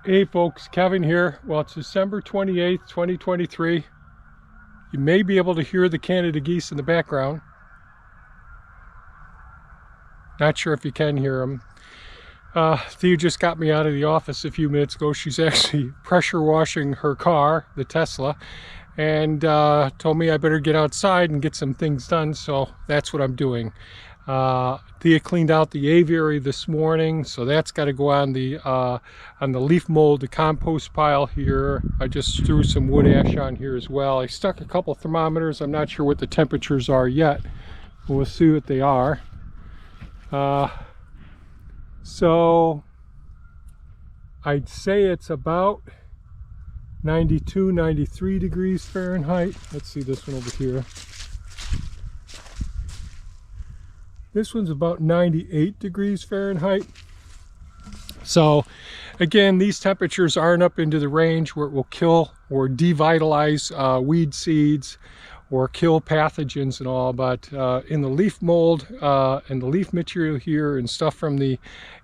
Hey folks, Kevin here. Well, it's December 28th, 2023. You may be able to hear the Canada geese in the background. Not sure if you can hear them. Thea just got me out of the office a few minutes ago. She's actually pressure washing her car, the Tesla, and told me I better get outside and get some things done, so that's what I'm doing. Thea cleaned out the aviary this morning, so that's got to go on the leaf mold, the compost pile here. I just threw some wood ash on here as well. I stuck a couple thermometers. I'm not sure what the temperatures are yet. We'll see what they are. So I'd say it's about 92, 93 degrees Fahrenheit. Let's see this one over here. This one's about 98 degrees Fahrenheit. So again, these temperatures aren't up into the range where it will kill or devitalize weed seeds or kill pathogens and all, but in the leaf mold and the leaf material here and stuff from the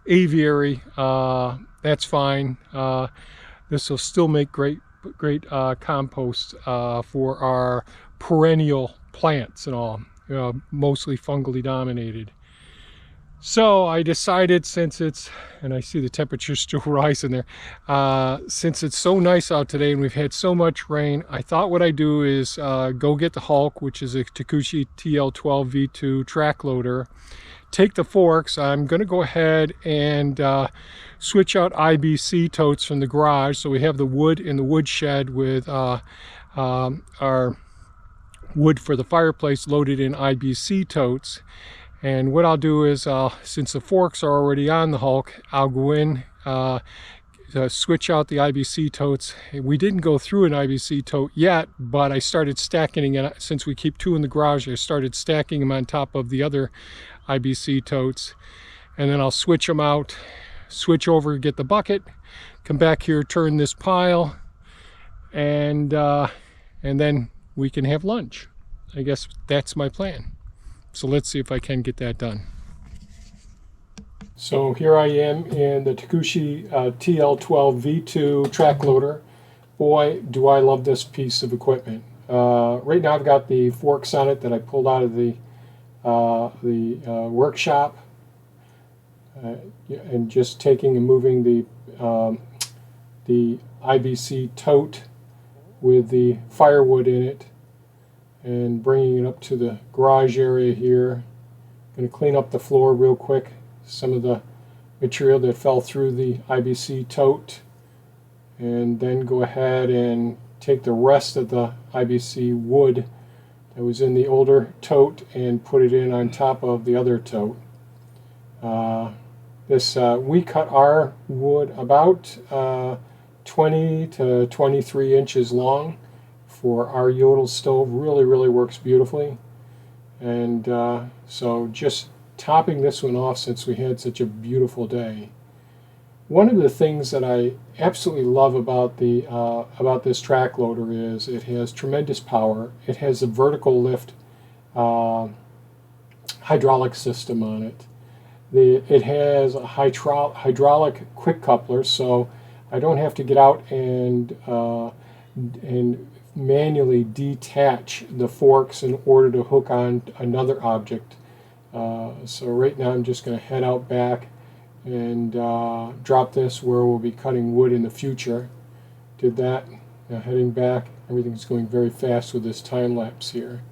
aviary, that's fine. This will still make great compost for our perennial plants and all. Mostly fungally dominated. So I decided, since it's, and I see the temperature still rising there, since it's so nice out today and we've had so much rain, I thought what I'd do is go get the Hulk, which is a Takeuchi TL12 V2 Track loader, take the forks. I'm going to go ahead and switch out IBC totes from the garage, so we have the wood in the wood shed with our wood for the fireplace loaded in IBC totes. And what I'll do is, since the forks are already on the Hulk, I'll go in, switch out the IBC totes. We didn't go through an IBC tote yet, but I started stacking it. Since we keep two in the garage, I started stacking them on top of the other IBC totes. And then I'll switch them out, switch over, get the bucket, come back here, turn this pile, and then we can have lunch. I guess that's my plan. So let's see if I can get that done. So here I am in the Takeuchi TL12 V2 Track loader. Boy, do I love this piece of equipment. Right now I've got the forks on it that I pulled out of the workshop, and just taking and moving the IBC tote with the firewood in it and bringing it up to the garage area here. Going to clean up the floor real quick, some of the material that fell through the IBC tote, and then go ahead and take the rest of the IBC wood that was in the older tote and put it in on top of the other tote. We cut our wood about 20 to 23 inches long for our Yodel stove. Really works beautifully. And so just topping this one off, since we had such a beautiful day. One of the things that I absolutely love about this track loader is it has tremendous power. It has a vertical lift hydraulic system on it. It has a hydraulic quick coupler, so I don't have to get out and manually detach the forks in order to hook on another object. So right now I'm just going to head out back and drop this where we'll be cutting wood in the future. Did that. Now heading back. Everything's going very fast with this time lapse here.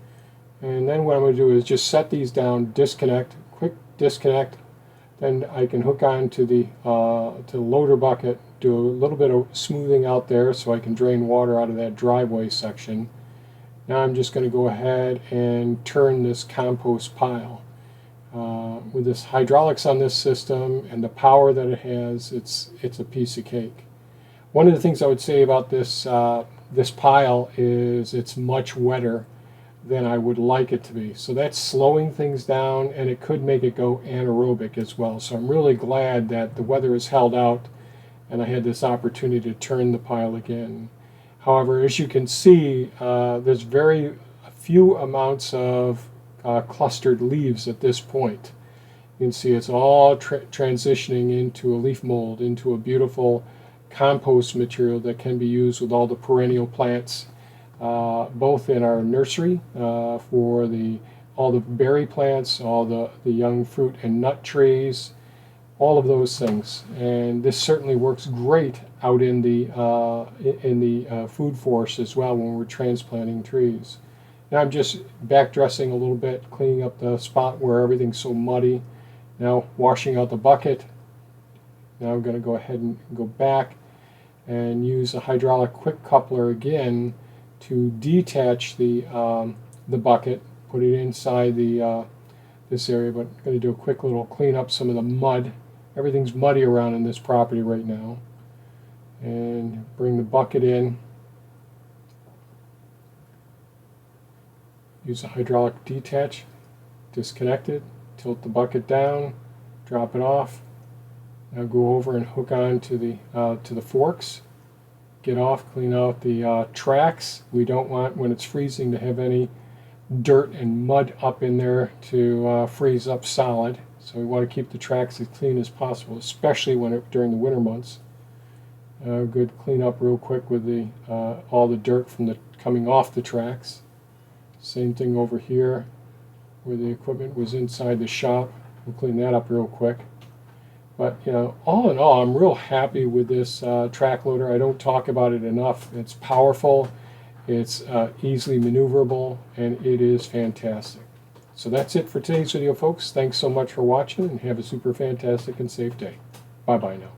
And then what I'm going to do is just set these down, disconnect, quick disconnect. Then I can hook on to the loader bucket, do a little bit of smoothing out there so I can drain water out of that driveway section. Now I'm just going to go ahead and turn this compost pile. With this hydraulics on this system and the power that it has, it's a piece of cake. One of the things I would say about this pile is it's much wetter than I would like it to be. So that's slowing things down, and it could make it go anaerobic as well. So I'm really glad that the weather has held out and I had this opportunity to turn the pile again. However, as you can see, there's very few amounts of clustered leaves at this point. You can see it's all transitioning into a leaf mold, into a beautiful compost material that can be used with all the perennial plants, both in our nursery for all the berry plants, all the young fruit and nut trees, all of those things. And this certainly works great out in the food forest as well when we're transplanting trees. Now I'm just back dressing a little bit, cleaning up the spot where everything's so muddy. Now washing out the bucket. Now I'm going to go ahead and go back and use a hydraulic quick coupler again to detach the bucket, put it inside this area. But I'm going to do a quick little clean up some of the mud. Everything's muddy around in this property right now. And bring the bucket in. Use a hydraulic detach, disconnect it, tilt the bucket down, drop it off. Now go over and hook on to the forks. Get off, clean out the tracks. We don't want, when it's freezing, to have any dirt and mud up in there to freeze up solid. So we want to keep the tracks as clean as possible, especially during the winter months. Good clean up real quick with all the dirt from coming off the tracks. Same thing over here where the equipment was inside the shop. We'll clean that up real quick. But all in all, I'm real happy with this track loader. I don't talk about it enough. It's powerful, it's easily maneuverable, and it is fantastic. So that's it for today's video, folks. Thanks so much for watching, and have a super fantastic and safe day. Bye-bye now.